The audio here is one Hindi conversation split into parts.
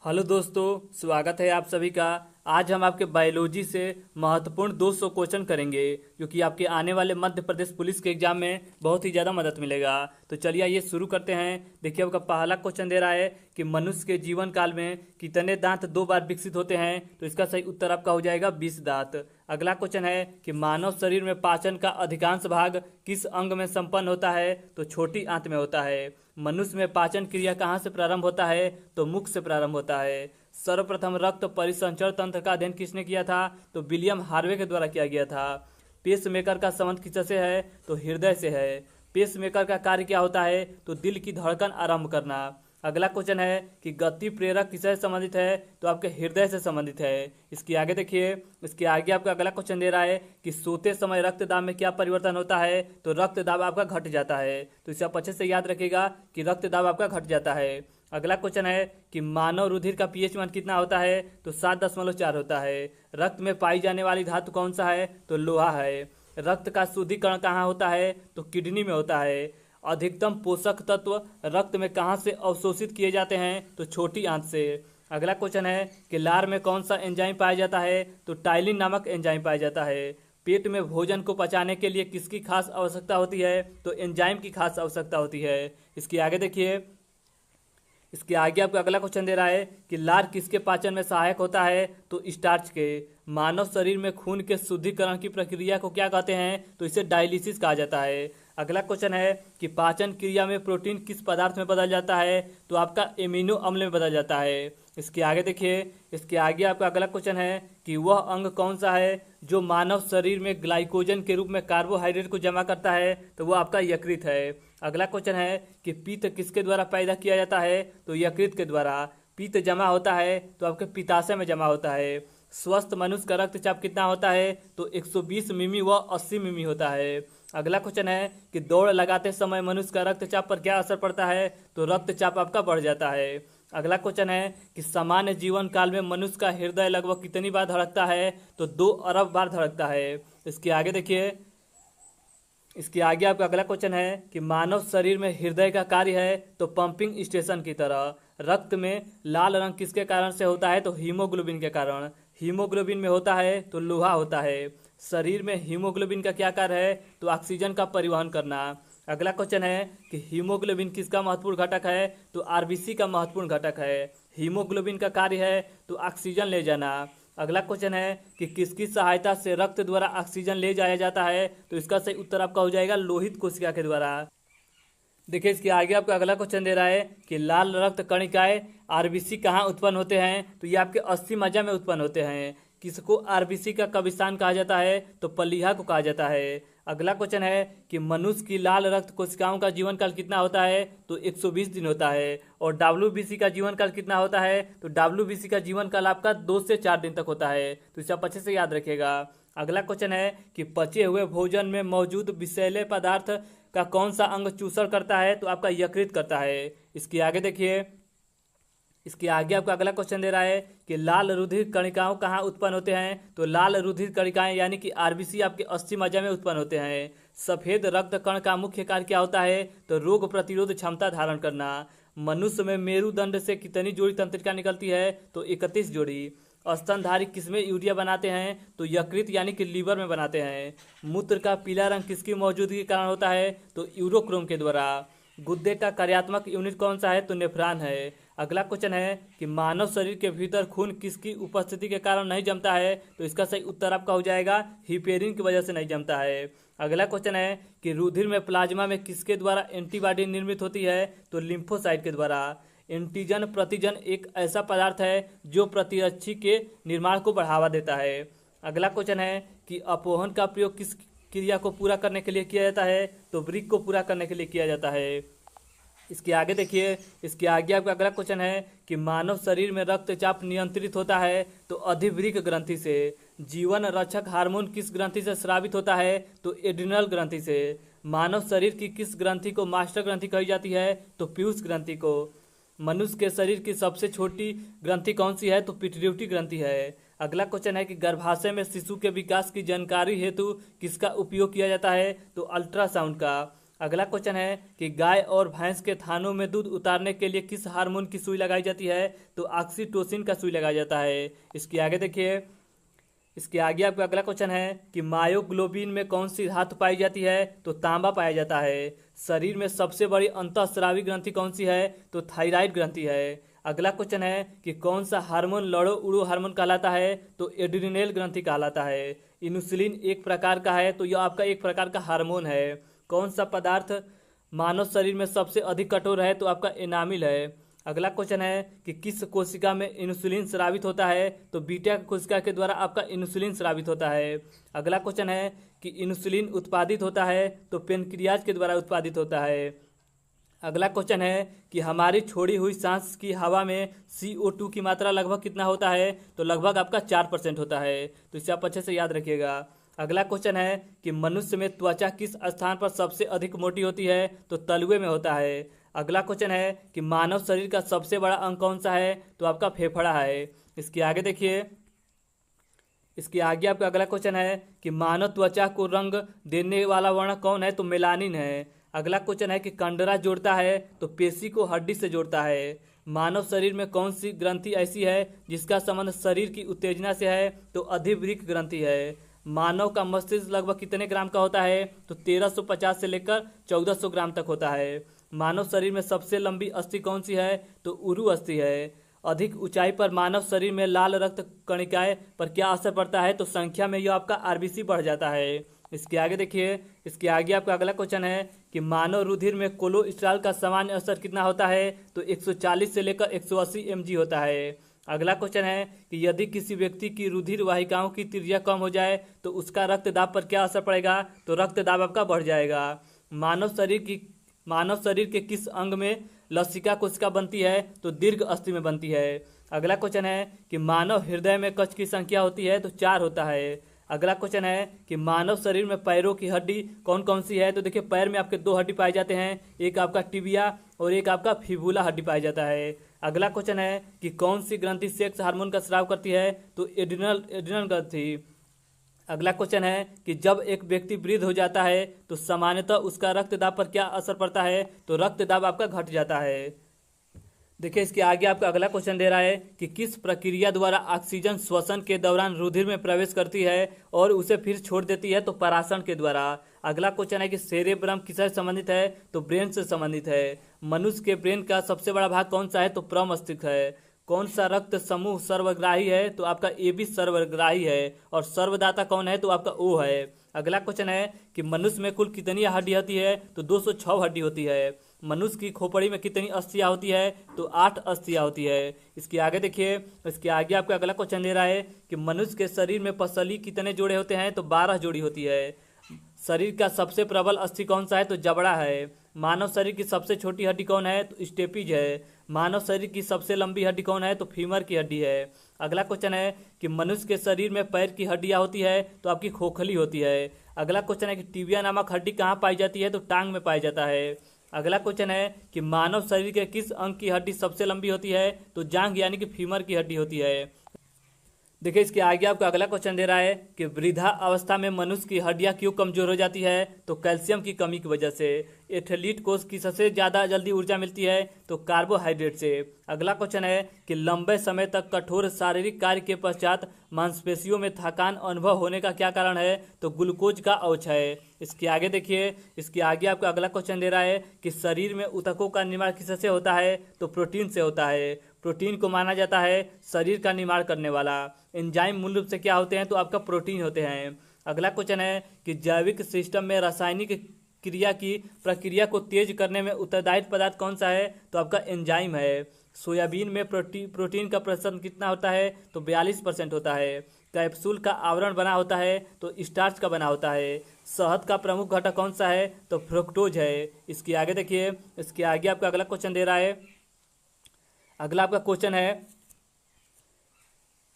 हेलो दोस्तों, स्वागत है आप सभी का। आज हम आपके बायोलॉजी से महत्वपूर्ण 200 क्वेश्चन करेंगे जो कि आपके आने वाले मध्य प्रदेश पुलिस के एग्जाम में बहुत ही ज़्यादा मदद मिलेगा। तो चलिए आइए शुरू करते हैं। देखिए आपका पहला क्वेश्चन दे रहा है कि मनुष्य के जीवन काल में कितने दांत 2 बार विकसित होते हैं। तो इसका सही उत्तर आपका हो जाएगा 20 दांत। अगला क्वेश्चन है कि मानव शरीर में पाचन का अधिकांश भाग किस अंग में संपन्न होता है। तो छोटी आंत में होता है। मनुष्य में पाचन क्रिया कहाँ से प्रारंभ होता है। तो मुख से प्रारंभ होता है। सर्वप्रथम रक्त परिसंचरण तंत्र का अध्ययन किसने किया था। तो विलियम हार्वे के द्वारा किया गया था। पेसमेकर का संबंध किससे है। तो हृदय से है। पेसमेकर का कार्य क्या होता है। तो दिल की धड़कन आरंभ करना। अगला क्वेश्चन है कि गति प्रेरक किससे संबंधित है। तो आपके हृदय से संबंधित है। इसके आगे देखिए, इसके आगे आपका अगला क्वेश्चन दे रहा है कि सोते समय रक्तदाब में क्या परिवर्तन होता है। तो रक्तदाब आपका घट जाता है। तो इसे आप अच्छे से याद रखिएगा कि रक्तदाब आपका घट जाता है। अगला क्वेश्चन है कि मानव रुधिर का पीएच मान कितना होता है। तो 7.4 होता है। रक्त में पाई जाने वाली धातु कौन सा है। तो लोहा है। रक्त का शुद्धिकरण कहाँ होता है। तो किडनी में होता है। अधिकतम पोषक तत्व रक्त में कहाँ से अवशोषित किए जाते हैं। तो छोटी आंत से। अगला क्वेश्चन है कि लार में कौन सा एंजाइम पाया जाता है। तो टाइलिन नामक एंजाइम पाया जाता है। पेट में भोजन को पचाने के लिए किसकी खास आवश्यकता होती है। तो एंजाइम की खास आवश्यकता होती है। इसके आगे देखिए, इसके आगे आपको अगला क्वेश्चन दे रहा है कि लार किसके पाचन में सहायक होता है। तो स्टार्च के। मानव शरीर में खून के शुद्धिकरण की प्रक्रिया को क्या कहते हैं। तो इसे डायलिसिस कहा जाता है। अगला क्वेश्चन है कि पाचन क्रिया में प्रोटीन किस पदार्थ में बदल जाता है। तो आपका एमिनो अम्ल में बदल जाता है। इसके आगे देखिए, इसके आगे आपका अगला क्वेश्चन है कि वह अंग कौन सा है जो मानव शरीर में ग्लाइकोजन के रूप में कार्बोहाइड्रेट को जमा करता है। तो वो आपका यकृत है। अगला क्वेश्चन है कि पित्त किसके द्वारा पैदा किया जाता है। तो यकृत के द्वारा। पित्त जमा होता है तो आपके पित्ताशय में जमा होता है। स्वस्थ मनुष्य का रक्तचाप कितना होता है। तो 120 मिमी व 80 मिमी होता है। अगला क्वेश्चन है कि दौड़ लगाते समय मनुष्य का रक्तचाप पर क्या असर पड़ता है। तो रक्तचाप आपका बढ़ जाता है। अगला क्वेश्चन है कि सामान्य जीवन काल में मनुष्य का हृदय लगभग कितनी बार धड़कता है। तो 2 अरब बार धड़कता है। इसके आगे देखिए, इसके आगे आपका अगला क्वेश्चन है कि मानव शरीर में हृदय का कार्य है तो पंपिंग स्टेशन की तरह। रक्त में लाल रंग किसके कारण से होता है। तो हीमोग्लोबिन के कारण। हीमोग्लोबिन में होता है तो लोहा होता है। शरीर में हीमोग्लोबिन का क्या कार्य है। तो ऑक्सीजन का परिवहन करना। अगला क्वेश्चन है कि हीमोग्लोबिन किसका महत्वपूर्ण घटक है। तो आरबीसी का महत्वपूर्ण घटक है। हीमोग्लोबिन का कार्य है तो ऑक्सीजन ले जाना। अगला क्वेश्चन है कि किसकी सहायता से रक्त द्वारा ऑक्सीजन ले जाया जाता है। तो इसका सही उत्तर आपका हो जाएगा लोहित कोशिका के द्वारा। देखिए, इसके आगे आपका अगला क्वेश्चन दे रहा है कि लाल रक्त कणिकाएं आरबीसी कहाँ उत्पन्न होते हैं। तो ये आपके अस्थि मज्जा में उत्पन्न होते हैं। किसको आरबीसी का कब्रिस्तान कहा जाता है। तो पलीहा को कहा जाता है। अगला क्वेश्चन है कि मनुष्य की लाल रक्त कोशिकाओं का जीवन काल कितना होता है। तो 120 दिन होता है। और डब्ल्यूबीसी का जीवन काल कितना होता है। तो डब्ल्यूबीसी का जीवन काल आपका 2 से 4 दिन तक होता है। तो इसे आप अच्छे से याद रखिएगा। अगला क्वेश्चन है कि पचे हुए भोजन में मौजूद विषैले पदार्थ का कौन सा अंग चूषण करता है। तो आपका यकृत करता है। इसके आगे देखिए, इसके आगे आपका अगला क्वेश्चन दे रहा है कि लाल रुधिर कणिकाओं कहाँ उत्पन्न होते हैं। तो लाल रुधिर कणिकाएं यानी कि आरबीसी आपके अस्थि मज्जा में उत्पन्न होते हैं। सफेद रक्त कण का मुख्य कार्य क्या होता है। तो रोग प्रतिरोध क्षमता धारण करना। मनुष्य में मेरुदंड से कितनी जोड़ी तंत्रिका निकलती है। तो 31 जोड़ी। स्तनधारी किसमें यूरिया बनाते हैं। तो यकृत यानी कि लीवर में बनाते हैं। मूत्र का पीला रंग किसकी मौजूदगी के कारण होता है। तो यूरोक्रोम के द्वारा। गुर्दे का कार्यात्मक यूनिट कौन सा है। तो नेफ्रॉन है। अगला क्वेश्चन है कि मानव शरीर के भीतर खून किसकी उपस्थिति के कारण नहीं जमता है। तो इसका सही उत्तर आपका हो जाएगा हिपेरिन की वजह से नहीं जमता है। अगला क्वेश्चन है कि रुधिर में प्लाज्मा में किसके द्वारा एंटीबॉडी निर्मित होती है। तो लिम्फोसाइट के द्वारा। एंटीजन प्रतिजन एक ऐसा पदार्थ है जो प्रतिरक्षी के निर्माण को बढ़ावा देता है। अगला क्वेश्चन है कि अपोहन का प्रयोग किस क्रिया को पूरा करने के लिए किया जाता है। तो वृक्क को पूरा करने के लिए किया जाता है। इसके आगे देखिए, इसके आगे आपका अगला क्वेश्चन है कि मानव शरीर में रक्तचाप नियंत्रित होता है तो अधिवृक्क ग्रंथि से। जीवन रक्षक हार्मोन किस ग्रंथि से स्रावित होता है। तो एड्रिनल ग्रंथि से। मानव शरीर की किस ग्रंथि को मास्टर ग्रंथि कही जाती है। तो पीयूष ग्रंथि को। मनुष्य के शरीर की सबसे छोटी ग्रंथि कौन सी है। तो पिट्यूटरी ग्रंथि है। अगला क्वेश्चन है कि गर्भाशय में शिशु के विकास की जानकारी हेतु किसका उपयोग किया जाता है। तो अल्ट्रासाउंड का। अगला क्वेश्चन है कि गाय और भैंस के थानों में दूध उतारने के लिए किस हार्मोन की सुई लगाई जाती है? तो ऑक्सीटोसिन का सुई लगाया जाता है। इसके आगे आपका अगला क्वेश्चन है कि मायोग्लोबिन में कौन सी धातु पाई जाती है? तो तांबा पाया जाता है। शरीर में सबसे बड़ी अंतःस्रावी ग्रंथि कौन सी है? तो थायराइड ग्रंथि है। अगला क्वेश्चन है कि कौन सा हार्मोन लड़ो उड़ो हार्मोन कहलाता है? तो एड्रिनल ग्रंथि कहलाता है। इंसुलिन एक प्रकार का है, तो यह आपका एक प्रकार का हार्मोन है। कौन सा पदार्थ मानव शरीर में सबसे अधिक कठोर है? तो आपका एनामिल है। अगला क्वेश्चन है कि किस कोशिका में इंसुलिन स्रावित होता है? तो बीटा कोशिका के द्वारा आपका इंसुलिन स्रावित होता है। अगला क्वेश्चन है कि इंसुलिन उत्पादित होता है तो पेनक्रियाज के द्वारा उत्पादित होता है। अगला क्वेश्चन है कि हमारी छोड़ी हुई सांस की हवा में CO2 की मात्रा लगभग कितना होता है? तो लगभग आपका 4% होता है। तो इसे आप अच्छे से याद रखिएगा। अगला क्वेश्चन है कि मनुष्य में त्वचा किस स्थान पर सबसे अधिक मोटी होती है? तो तलुए में होता है। अगला क्वेश्चन है कि मानव शरीर का सबसे बड़ा अंग कौन सा है? तो आपका फेफड़ा है। इसके आगे देखिए, इसके आगे आपका अगला क्वेश्चन है कि मानव त्वचा को रंग देने वाला वर्ण कौन है? तो मेलानिन है। अगला क्वेश्चन है कि कंडरा जोड़ता है तो पेशी को हड्डी से जोड़ता है। मानव शरीर में कौन सी ग्रंथि ऐसी है जिसका संबंध शरीर की उत्तेजना से है? तो अधिवृक्क ग्रंथि है। मानव का मस्तिष्क लगभग कितने ग्राम का होता है? तो 1350 से लेकर 1400 ग्राम तक होता है। मानव शरीर में सबसे लंबी अस्थि कौन सी है? तो उरु अस्थि है। अधिक ऊंचाई पर मानव शरीर में लाल रक्त कणिकाएं पर क्या असर पड़ता है? तो संख्या में यह आपका RBC बढ़ जाता है। इसके आगे देखिए, इसके आगे आपका अगला क्वेश्चन है कि मानव रुधिर में कोलेस्ट्रॉल का सामान्य स्तर कितना होता है? तो 140 से लेकर 180 mg होता है। अगला क्वेश्चन है कि यदि किसी व्यक्ति की रुधिर वाहिकाओं की त्रिज्या कम हो जाए तो उसका रक्तदाब पर क्या असर पड़ेगा? तो रक्तदाब आपका बढ़ जाएगा। मानव शरीर के किस अंग में लसिका कोशिका बनती है? तो दीर्घ अस्थि में बनती है। अगला क्वेश्चन है कि मानव हृदय में कक्ष की संख्या होती है? तो 4 होता है। अगला क्वेश्चन है कि मानव शरीर में पैरों की हड्डी कौन कौन सी है? तो देखिए, पैर में आपके 2 हड्डी पाए जाते हैं, एक आपका टिबिया और एक आपका फिबुला हड्डी पाया जाता है। अगला क्वेश्चन है कि कौन सी ग्रंथि सेक्स हार्मोन का स्राव करती है? तो एड्रिनल ग्रंथि। अगला क्वेश्चन है कि जब एक व्यक्ति वृद्ध हो जाता है तो सामान्यतः उसका रक्तदाब पर क्या असर पड़ता है? तो रक्तदाब आपका घट जाता है। देखिए, इसके आगे आपका अगला क्वेश्चन दे रहा है कि किस प्रक्रिया द्वारा ऑक्सीजन श्वसन के दौरान रुधिर में प्रवेश करती है और उसे फिर छोड़ देती है? तो पराषण के द्वारा। अगला क्वेश्चन है कि सेरेब्रम किससे संबंधित है? तो ब्रेन से संबंधित है। मनुष्य के ब्रेन का सबसे बड़ा भाग कौन सा है? तो प्रमस्तिष्क है। कौन सा रक्त समूह सर्वग्राही है? तो आपका AB सर्वग्राही है। और सर्वदाता कौन है? तो आपका O है। अगला क्वेश्चन है कि मनुष्य में कुल कितनी हड्डी होती है? तो 206 हड्डी होती है। मनुष्य की खोपड़ी में कितनी अस्थियां होती है? तो 8 अस्थियां होती है। इसके आगे देखिए, इसके आगे आपका अगला क्वेश्चन दे रहा है कि मनुष्य के शरीर में पसली कितने जोड़े होते हैं? तो 12 जोड़ी होती है। शरीर का सबसे प्रबल अस्थि कौन सा है? तो जबड़ा है। मानव शरीर की सबसे छोटी हड्डी कौन है? तो स्टेपीज है। मानव शरीर की सबसे लंबी हड्डी कौन है? तो फीमर की हड्डी है। अगला क्वेश्चन है कि मनुष्य के शरीर में पैर की हड्डियां होती है? तो आपकी खोखली होती है। अगला क्वेश्चन है कि टिबिया नामक हड्डी कहाँ पाई जाती है? तो टांग में पाई जाता है। अगला क्वेश्चन है कि मानव शरीर के किस अंग की हड्डी सबसे लंबी होती है? तो जांघ यानी कि फीमर की हड्डी होती है। देखिए, इसके आगे आपको अगला क्वेश्चन दे रहा है कि वृद्धा अवस्था में मनुष्य की हड्डियां क्यों कमजोर हो जाती है? तो कैल्शियम की कमी की वजह से। एथलीट को किससे ज़्यादा जल्दी ऊर्जा मिलती है? तो कार्बोहाइड्रेट से। अगला क्वेश्चन है कि लंबे समय तक कठोर शारीरिक कार्य के पश्चात मांसपेशियों में थकान अनुभव होने का क्या कारण है? तो ग्लूकोज का अवक्षय। इसके आगे देखिए, इसके आगे आपका अगला क्वेश्चन दे रहा है कि शरीर में ऊतकों का निर्माण किससे होता है? तो प्रोटीन से होता है। प्रोटीन को माना जाता है शरीर का निर्माण करने वाला। एंजाइम मूल रूप से क्या होते हैं? तो आपका प्रोटीन होते हैं। अगला क्वेश्चन है कि जैविक सिस्टम में रासायनिक क्रिया की प्रक्रिया को तेज करने में उत्तरदायी पदार्थ कौन सा है? तो आपका एंजाइम है। सोयाबीन में प्रोटीन का प्रतिशत कितना होता है? तो 42% होता है। कैप्सूल का आवरण बना होता है तो स्टार्च का बना होता है। शहद का प्रमुख घटक कौन सा है? तो फ्रुक्टोज है। इसके आगे देखिए, इसके आगे आपका अगला क्वेश्चन दे रहा है, अगला आपका क्वेश्चन है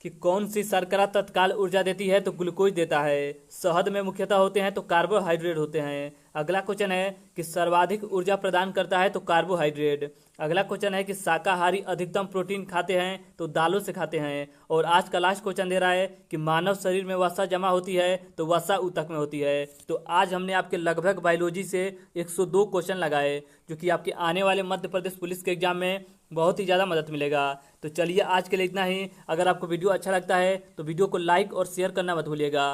कि कौन सी शर्करा तत्काल ऊर्जा देती है? तो ग्लूकोज देता है। शहद में मुख्यतः होते हैं तो कार्बोहाइड्रेट होते हैं। अगला क्वेश्चन है कि सर्वाधिक ऊर्जा प्रदान करता है तो कार्बोहाइड्रेट। अगला क्वेश्चन है कि शाकाहारी अधिकतम प्रोटीन खाते हैं तो दालों से खाते हैं। और आज का लास्ट क्वेश्चन दे रहा है कि मानव शरीर में वसा जमा होती है तो वसा ऊतक में होती है। तो आज हमने आपके लगभग बायोलॉजी से 102 क्वेश्चन लगाए, जो कि आपके आने वाले मध्य प्रदेश पुलिस के एग्जाम में बहुत ही ज़्यादा मदद मिलेगा। तो चलिए आज के लिए इतना ही। अगर आपको वीडियो अच्छा लगता है तो वीडियो को लाइक और शेयर करना मत भूलिएगा।